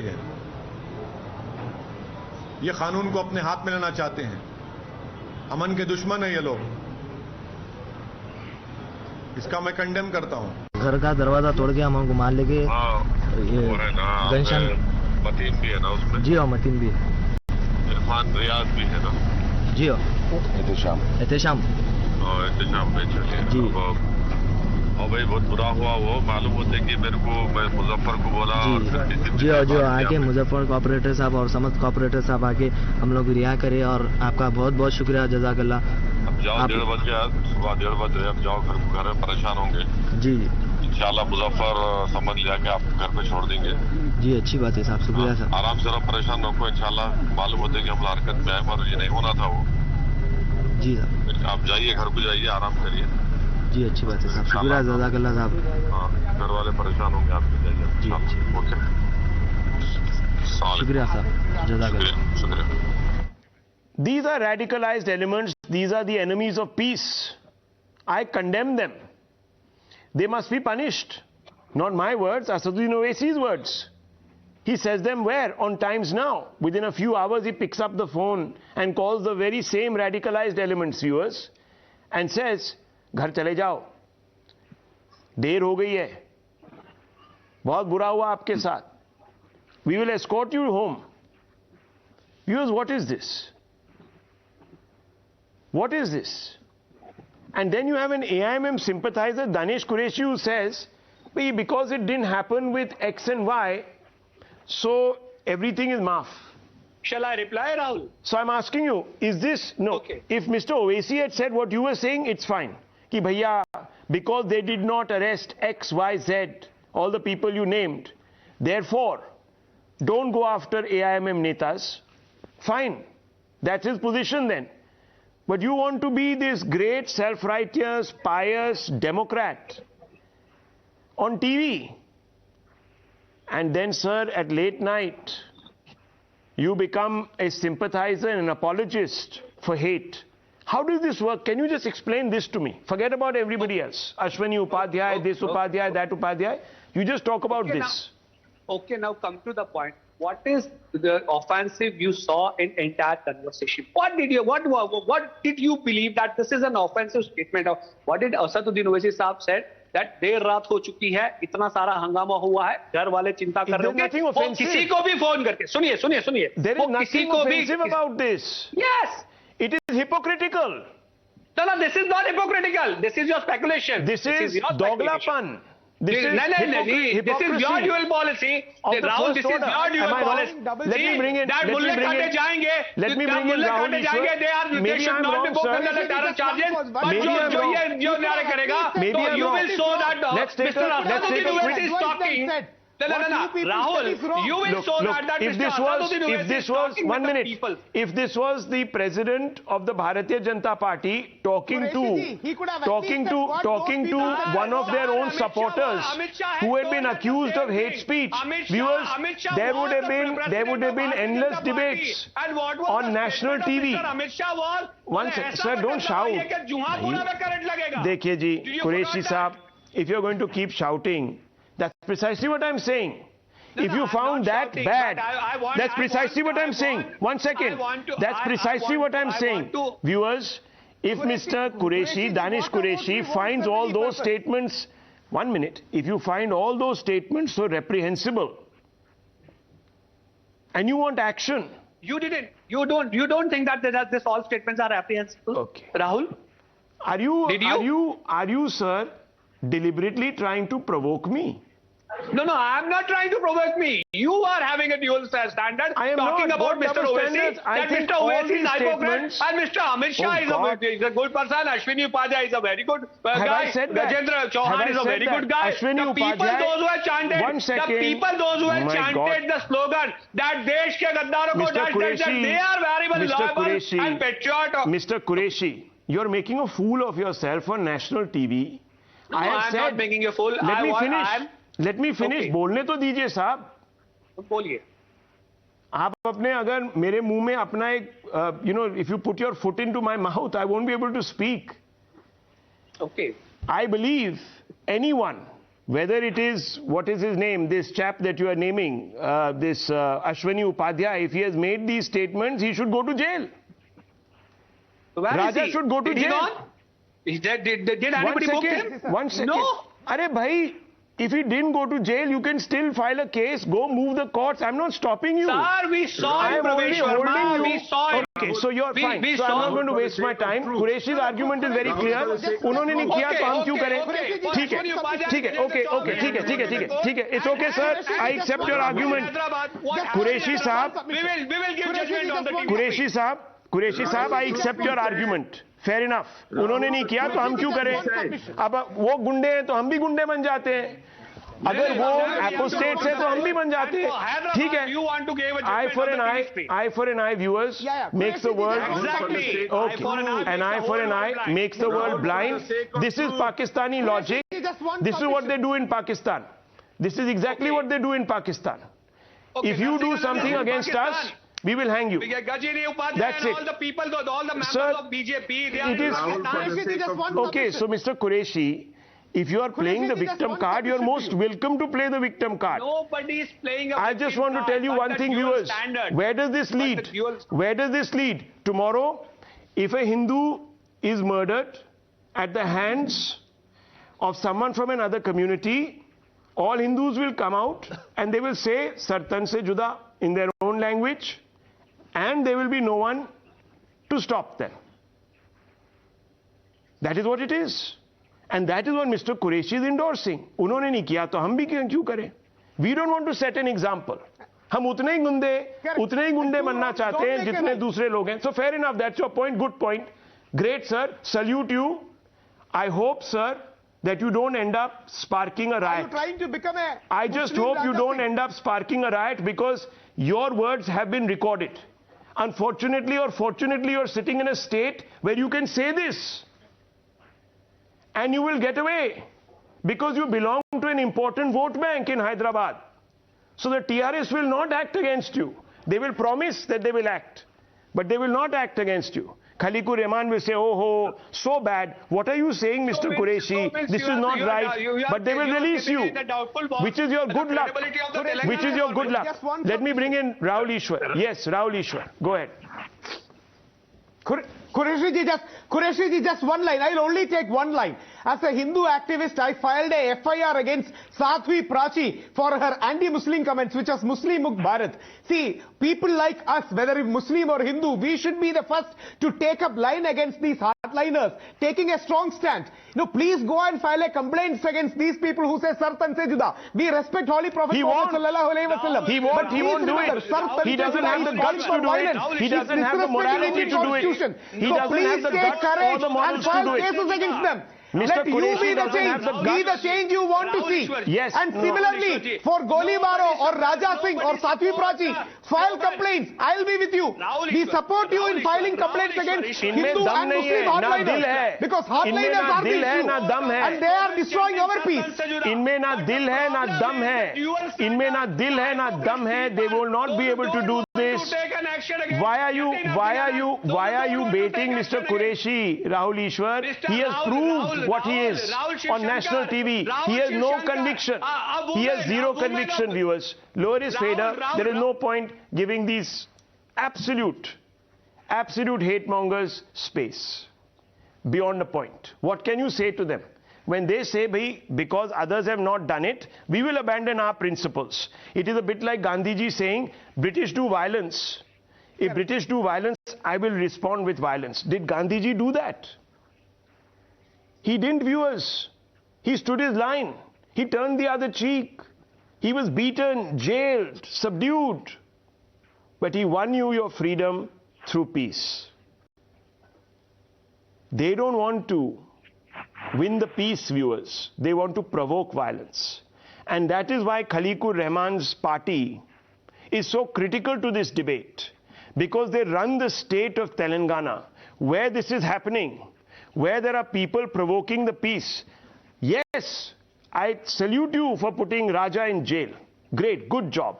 ये कानून को अपने हाथ में लेना चाहते हैं. अमन के दुश्मन है ये लोग. इसका मैं कंडेम करता हूं. घर का दरवाजा तोड़ के हम उनको मार लेके ये गनशान मतीन भी है ना उसमें. जी हाँ, मतीन भी है. इरफान रियाज भी है ना. जी हाँ. एहतेशाम में चलिए जी. और भाई बहुत बुरा हुआ वो. मालूम होते कि मैं मुजफ्फर को बोला जी आके मुजफ्फर कॉपरेटर साहब और समस्त कॉपरेटर साहब आके हम लोग रिहा करे और आपका बहुत बहुत शुक्रिया. जज़ाकल्लाह. अब जाओ 1:30 बजे, सुबह 1:30 बजे अब जाओ घर में परेशान होंगे. जी इंशाल्लाह मुजफ्फर समझ लिया कि आप घर पे छोड़ देंगे. जी अच्छी बात है साहब, शुक्रिया साहब. आराम से रहो, परेशान रखो. इंशाल्लाह मालूम होते कि हम हरकत में आए मगर ये नहीं होना था वो. जी साहब. आप जाइए, घर को जाइए, आराम करिए. जी अच्छी बात है साहब, शुक्रिया. जज़ाकल्लाह साहब. घर वाले परेशान होंगे आपके. जाइए. जी ओके. शुक्रिया साहब, जज़ाकल्लाह। These are radicalized elements. These are the enemies of peace. I condemn them. They must be punished. Not my words, Asaduddin Owaisi's words. He says them where? On Times Now. Within a few hours, he picks up the phone and calls the very same radicalized elements, viewers, and says, "Ghar chale jao. देर हो गई है. बहुत बुरा हुआ आपके साथ. We will escort you home." Viewers, what is this? What is this? And then you have an AIMM sympathizer, Danish Qureshi, who says, because it didn't happen with X and Y, so everything is maaf. Shall I reply, Rahul? So I'm asking you, is this, no, okay. If Mr. Owaisi had said what you were saying, it's fine. Ki bhaiya, because they did not arrest X, Y, Z, all the people you named, therefore, don't go after AIMM netas. Fine. That's his position then. But you want to be this great, self-righteous, pious Democrat on TV. And then, sir, at late night, you become a sympathizer and an apologist for hate. How does this work? Can you just explain this to me? Forget about everybody else. Ashwini Upadhyay, this Upadhyay, that Upadhyay. You just talk about this. Now come to the point. What is the offensive you saw in entire conversation? What did you believe that this is an offensive statement of what did Asaduddin Owaisi साहब said that देर रात हो चुकी है, इतना सारा हंगामा हुआ है, घर वाले चिंता कर रहे हैं, वो किसी को भी फोन करके सुनिए There is nothing offensive about this. Yes, it is hypocritical. No, this is not hypocritical. This is your speculation. This is doglapan. This is your dual policy. Rahul, this is your dual policy. Let me bring in Rahul Easwar. They should not be booked under the terror charges. But maybe you will show that Mr. Asaduddin Owaisi is talking. Rahul, you will show that if this was 1 minute, if this was the president of the Bharatiya Janata Party talking to one of their own supporters who had been accused of hate speech, viewers, there would have been endless debates on national TV. One second, sir, don't shout. Dekhiye ji, Qureshi Saab, if you're going to keep shouting, that's precisely what I'm saying. If you found that bad, that's precisely what I'm saying. 1 second. That's precisely what I'm saying. Viewers, if Mr. Qureshi, Danish Qureshi, finds all those statements, 1 minute, if you find all those statements so reprehensible, and you want action. You don't think that this all statements are reprehensible? Okay. Rahul? Are you, sir, deliberately trying to provoke me? No, I'm not trying to provoke me. You are having a dual standard. I am talking not. About Mr. Owaisi. That Mr. Owaisi is hypocrite and Mr. Amit Shah is a good person. Ashwini Upadhyay is a very good guy. Gajendra Chauhan is a very good guy. Ashwini the people those who have chanted, the slogan that Desh ke gaddaron ko that they are very well loyal and patriotic. Mr. Qureshi, you're making a fool of yourself on national TV. No, I'm not making a fool. Let me finish. बोलने तो दीजिए साहब. बोलिए. आप अपने अगर मेरे मुंह में अपना एक, if you put your foot into my mouth, I won't be able to speak. Okay. I believe anyone, whether it is, what is his name, this chap that you are naming, this Ashwini Upadhyay, if he has made these statements, he should go to jail. Raja should go to jail. Did anybody book him? 1 second. No. Arey bhai, if he didn't go to jail, you can still file a case, go move the courts. I'm not stopping you. Sir, we saw him, Pravesh Verma. We saw him. Okay, so you're fine. So I'm not going to waste my time. Qureshi's argument is very clear. उन्होंने नहीं किया तो हम क्यों करें? ठीक है. Okay. It's okay, sir. I accept your argument. Qureshi साहब. We will give judgment on the Qureshi साहब, I accept your argument. Fair enough. उन्होंने नहीं किया तो हम क्यों करें? अब वो गुंडे हैं तो हम भी गुंडे बन जाते हैं. अगर वो apostates हैं तो हम भी बन जाते हैं. ठीक है. Eye for an eye, viewers, makes the world. Exactly. Okay. An eye for an eye makes the world blind. This is Pakistani logic. This is what they do in Pakistan. This is exactly what they do in Pakistan. if you do something against us, we will hang you. That's it. All the people, all the members of BJP, they are... Okay, so Mr. Qureshi, if you are playing the victim card, you are most welcome to play the victim card. Nobody is playing a I just want to tell you one thing, viewers. Where does this lead? Where does this lead? Tomorrow, if a Hindu is murdered at the hands of someone from another community, all Hindus will come out and they will say Sar Tan se juda in their own language, and there will be no one to stop them. That is what it is. And that is what Mr. Qureshi is endorsing. उन्होंने नहीं किया तो हम भी क्यों करें? We don't want to set an example. हम उतने ही गुंडे बनना चाहते हैं जितने दूसरे लोग हैं. So fair enough, that's your point, good point. Great, sir. Salute you. I hope, sir, that you don't end up sparking a riot. Are you trying to become a I just hope you don't end up sparking a riot, because your words have been recorded. Unfortunately or fortunately, you're sitting in a state where you can say this. And you will get away. Because you belong to an important vote bank in Hyderabad. So the TRS will not act against you. They will promise that they will act. But they will not act against you. Khaleequr Rahman will say, oh, ho, so bad. What are you saying, Mr. Qureshi? This is not right. But they will release you. Which is your good luck. Which is your good luck. Let me bring in Rahul Easwar. Yes, Rahul Easwar. Go ahead. Qureshi ji, just one line. I'll only take one line. As a Hindu activist, I filed a FIR against Sadhvi Prachi for her anti-Muslim comments, which was Muslim Mukh Bharat. See, people like us, whether Muslim or Hindu, we should be the first to take up line against these hardliners, taking a strong stand. Please go and file a complaint against these people who say Sar Tan se juda. We respect Holy Prophet Muhammad sallallahu alaihi wasallam. He won't do it. He doesn't have the guts to do it. He doesn't have the morality to do it. He doesn't have the guts or the morals to do it. Cases against them. Mr. Let you be the change you want to see. Yes. And similarly, for Golibaro or Raja Singh or Sadhvi Prachi, file complaints. I'll be with you. We support you in filing complaints against Hindu and Muslim hardliners. Because hardliners are the issue. And they are destroying our peace. इनमें ना दिल है ना दम है. इनमें ना दिल है ना दम है. They will not be able to do this. Why are you baiting Mr. Qureshi, Rahul Easwar? He has proved what he is on national TV. He has no conviction. He has zero conviction, viewers. Lower his fader. There is no point giving these absolute hate mongers space. Beyond the point. What can you say to them? When they say, because others have not done it, we will abandon our principles. It is a bit like Gandhiji saying, British do violence. If British do violence, I will respond with violence. Did Gandhiji do that? He didn't, viewers. He stood his line. He turned the other cheek. He was beaten, jailed, subdued. But he won you your freedom through peace. They don't want to win the peace, viewers. They want to provoke violence. And that is why Khaleequr Rahman's party is so critical to this debate. Because they run the state of Telangana, where this is happening, where there are people provoking the peace. Yes, I salute you for putting Raja in jail. Great, good job.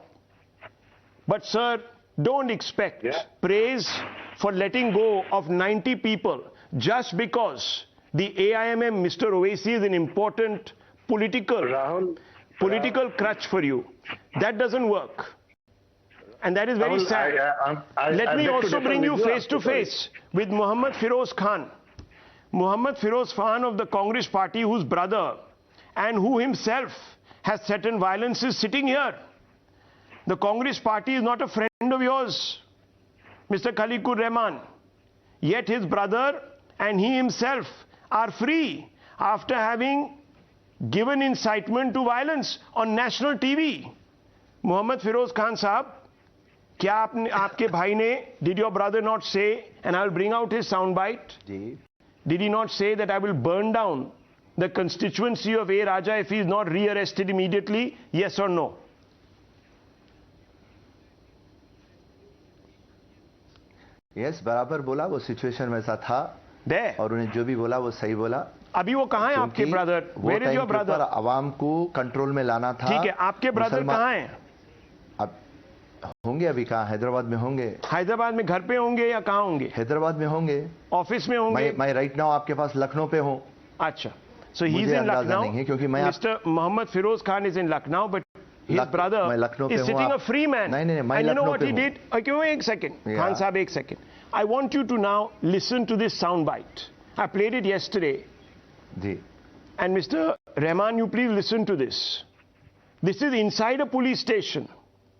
But sir, don't expect praise for letting go of 90 people just because the AIMM, Mr. Owaisi, is an important political crutch for you. That doesn't work. And that is very sad. Let me also bring you face to face with Muhammad Firoz Khan. Muhammad Firoz Khan of the Congress party, whose brother and who himself has threatened violence, is sitting here. The Congress party is not a friend of yours, Mr. Khaleequr Rahman. Yet his brother and he himself are free after having given incitement to violence on national TV. Muhammad Firoz Khan Sahab, क्या आपके भाई ने, did your brother not say, and I'll bring out his soundbite? Did he not say that I will burn down the constituency of A. Raja if he is not rearrested immediately? Yes or no? Yes, बराबर बोला, वो situation वैसा था और उन्हें जो भी बोला वो सही बोला. अभी वो कहाँ है आपके brother? Where is your brother? आवाम को कंट्रोल में लाना था. ठीक है, आपके ब्रदर कहाँ हैं? होंगे अभी कहाँ? हैदराबाद में होंगे? हैदराबाद में घर पे होंगे या कहाँ होंगे? हैदराबाद में होंगे, ऑफिस में होंगे। मैं राइट नाउ आपके पास लखनऊ पे हूँ। अच्छा, so he's in Lucknow. क्योंकि मैं Mr. Mohammed Firoz Khan is in Lucknow, but his brother is sitting a free man. नहीं, and you know what he did? Okay, wait a second. Khan Sahib, एक second. I want you to now listen to this sound bite. I played it yesterday. Ji. And Mr. Rahman, you please listen to this. This is inside a police station,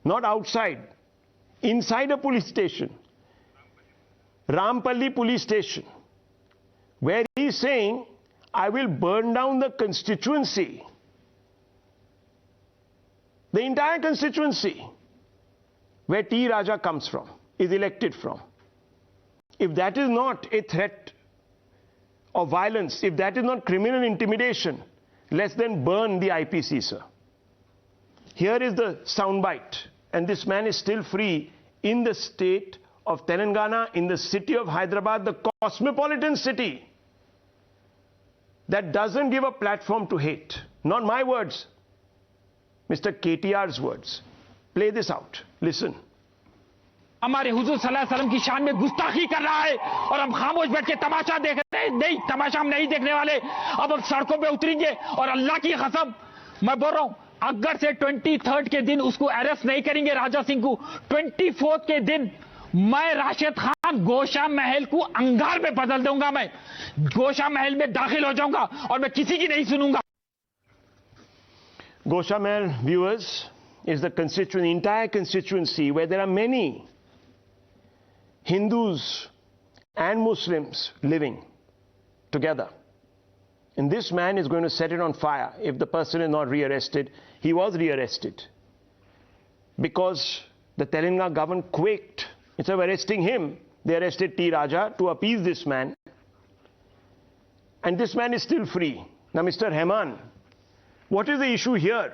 not outside. Inside a police station. Rampalli police station, where he is saying, I will burn down the constituency. The entire constituency where T. Raja comes from, is elected from. If that is not a threat of violence, if that is not criminal intimidation, let's then burn the IPC, sir. Here is the soundbite, and this man is still free in the state of Telangana, in the city of Hyderabad, the cosmopolitan city that doesn't give a platform to hate. Not my words, Mr. KTR's words. Play this out. Listen. हमारे हुजूर सल्लल्लाहु अलैहि वसल्लम की शान में गुस्ताखी कर रहा है और हम खामोश बैठ के तमाशा देख रहे हैं। नहीं, तमाशा हम नहीं देखने वाले। अब हम सड़कों पे उतरेंगे और अल्लाह की कसम मैं बोल रहा हूं, अगर से 23rd के दिन उसको अरेस्ट नहीं करेंगे राजा सिंह को, 24th के दिन मैं राशिद खान गोशा महल को अंगार में बदल दूंगा। मैं गोशा महल में दाखिल हो जाऊंगा और मैं किसी की नहीं सुनूंगा। Gosha Mahal, viewers, is the entire constituency where there are many Hindus and Muslims living together. And this man is going to set it on fire if the person is not rearrested. He was rearrested because the Telangana government quaked. Instead of arresting him, they arrested T. Raja to appease this man. And this man is still free. Now, Mr. Rahman, what is the issue here?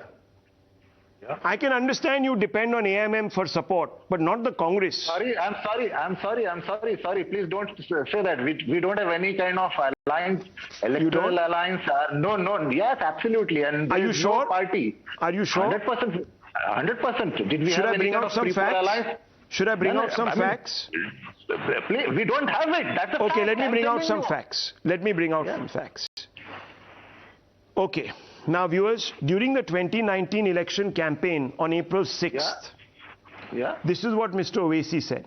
Yeah. I can understand you depend on AIMIM for support, but not the Congress. I'm sorry. Please don't say that. We don't have any kind of alliance, electoral alliance. No. Yes, absolutely. And are you sure? No party. Are you sure? 100%. Did we Should have I bring out some facts? Alliance? Should I bring out some facts? Please, we don't have it. That's a okay, fact. let me bring out some facts. Let me bring out some facts. Okay. Now, viewers, during the 2019 election campaign on April 6th, this is what Mr. Owaisi said.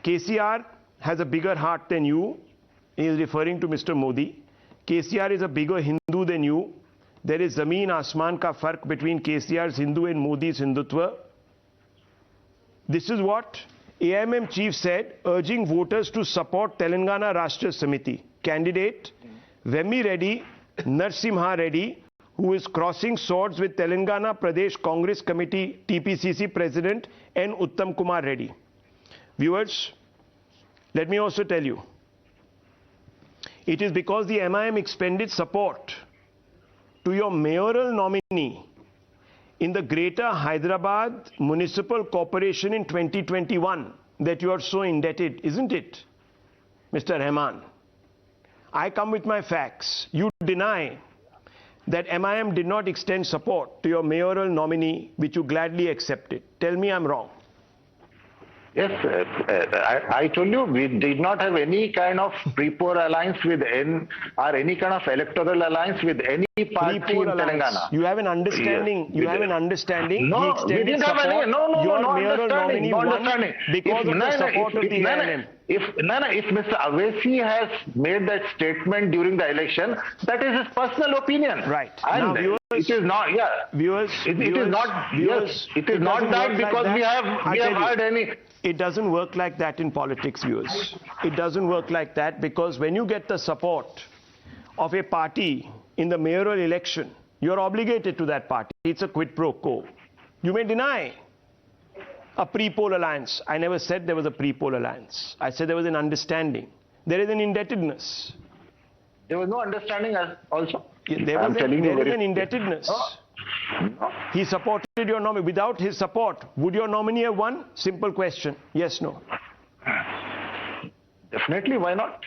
KCR has a bigger heart than you. He is referring to Mr. Modi. KCR is a bigger Hindu than you. There is Zameen Asman ka fark between KCR's Hindu and Modi's Hindutva. This is what AIMIM chief said, urging voters to support Telangana Rashtra Samiti. Candidate Vemmi Reddy, Narsimha Reddy, who is crossing swords with Telangana Pradesh Congress Committee TPCC President N. Uttam Kumar Reddy. Viewers, let me also tell you, it is because the MIM expended support to your mayoral nominee in the Greater Hyderabad Municipal Corporation in 2021 that you are so indebted, isn't it, Mr. Rahman? I come with my facts. You deny that MIM did not extend support to your mayoral nominee, which you gladly accepted. Tell me I'm wrong. Yes, I told you we did not have any kind of pre-poll alliance with any kind of electoral alliance with any party in Telangana. You have an understanding. You have an understanding. No, we didn't have any. No understanding. No understanding. Because of the support of the AIMIM. If Mr. Owaisi has made that statement during the election, that is his personal opinion. Right. And now, viewers, it is not. Yeah. Viewers. It is not. Yes. It is not that because we have heard any. It doesn't work like that in politics, viewers. It doesn't work like that because when you get the support of a party in the mayoral election, you're obligated to that party. It's a quid pro quo. You may deny a pre-poll alliance. I never said there was a pre-poll alliance. I said there was an understanding. There is an indebtedness. There was no understanding also. There is an indebtedness. No. He supported your nominee. Without his support, would your nominee have won? Simple question. Yes, no. Definitely, why not?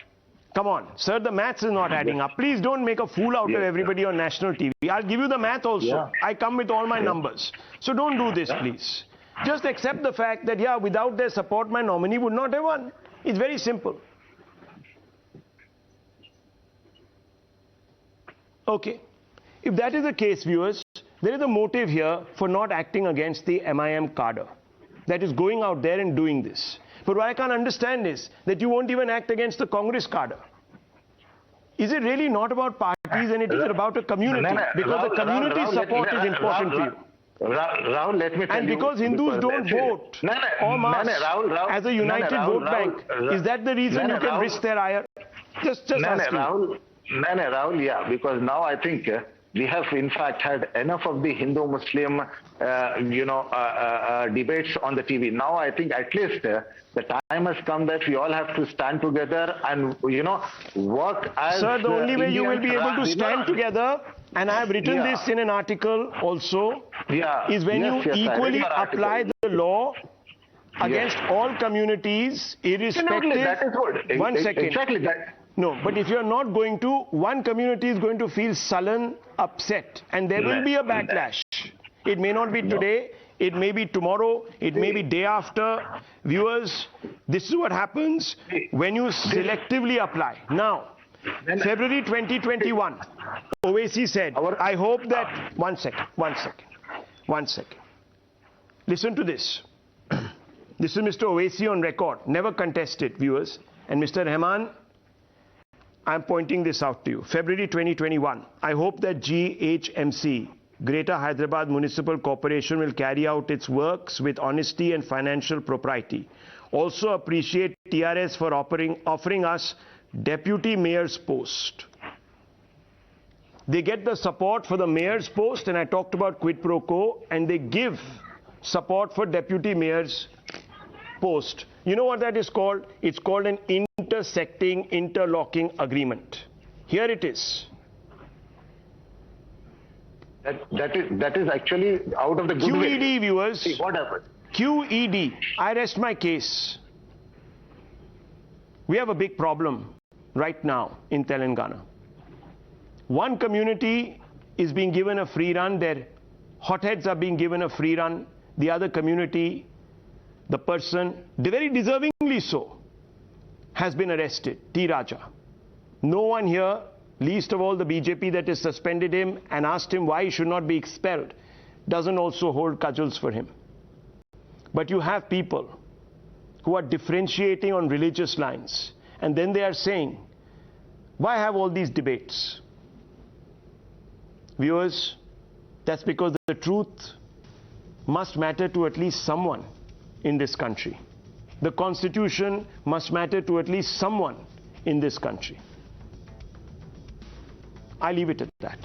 Come on, sir, the maths is not adding up. Please don't make a fool out of everybody on national TV. I'll give you the math also. I come with all my numbers. So don't do this, please. Just accept the fact that, yeah, without their support, my nominee would not have won. It's very simple. Okay. If that is the case, viewers, there is a motive here for not acting against the MIM cadre that is going out there and doing this. But what I can't understand is that you won't even act against the Congress cadre. Is it really not about parties and it is about a community? Because the community support is important to you. Rahul, let me tell you. And because Hindus don't vote en masse as a united vote bank, is that the reason you can risk their ire? Just ask you. Rahul, yeah, because now I think we have in fact had enough of the Hindu-Muslim, debates on the TV. Now I think at least the time has come that we all have to stand together and, work as... Sir, the only way you will be able to stand together, and I have written this in an article also, is when you equally apply the law against all communities, irrespective... That is good. One second. Exactly that. No, but if you are not going to, one community is going to feel sullen, upset, and there will be a backlash. It may not be today, it may be tomorrow, it may be day after. Viewers, this is what happens when you selectively apply. Now, February 2021, Owaisi said, I hope that... One second. Listen to this. This is Mr. Owaisi on record, never contested, viewers. And Mr. Rahman, I'm pointing this out to you. February 2021, I hope that GHMC, Greater Hyderabad Municipal Corporation, will carry out its works with honesty and financial propriety. Also appreciate TRS for offering us deputy mayor's post. They get the support for the mayor's post, and I talked about quid pro quo, and they give support for deputy mayor's post. You know what that is called? It's called an intersecting, interlocking agreement. Here it is. That is actually out of the goodwill. QED, viewers. See, what happened? QED. I rest my case. We have a big problem right now in Telangana. One community is being given a free run. Their hotheads are being given a free run. The other community, the person, very deservingly so, has been arrested, T. Raja. No one here, least of all the BJP that has suspended him and asked him why he should not be expelled, doesn't also hold cudgels for him. But you have people who are differentiating on religious lines, and then they are saying, why have all these debates? Viewers, that's because the truth must matter to at least someone in this country. The Constitution must matter to at least someone in this country. I leave it at that.